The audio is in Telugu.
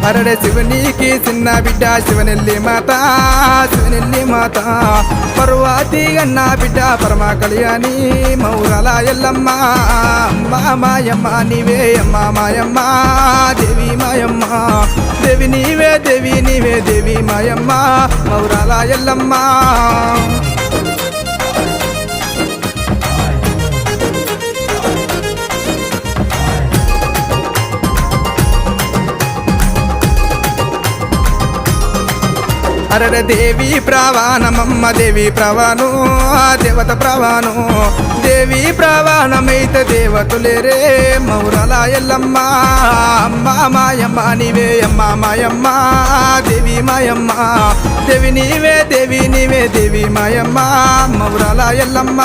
అరడే శివునికి చిన్న బిడ్డ శివనెల్లి మాత పర్వతి అన్న బిడ్డ పరమ కళ్యాణి మౌరాల ఎల్లమ్మ మాయమ్మ నీవే అమ్మ మాయమ్మ దేవి మాయమ్మ దేవి నీవే దేవి మాయమ్మ మౌరాల ఎల్లమ్మ అరడే దేవి ప్రవాణమమ్మ దేవి ప్రవాణు దేవత ప్రవాణు దేవి ప్రవాణమైతే దేవతులేరే మౌరాల ఎల్లమ్మ అమ్మ మాయమ్మ నీవే అమ్మ మాయమ్మ దేవి మాయమ్మ దేవి నీవే దేవి మాయమ్మ మౌరాల ఎల్లమ్మ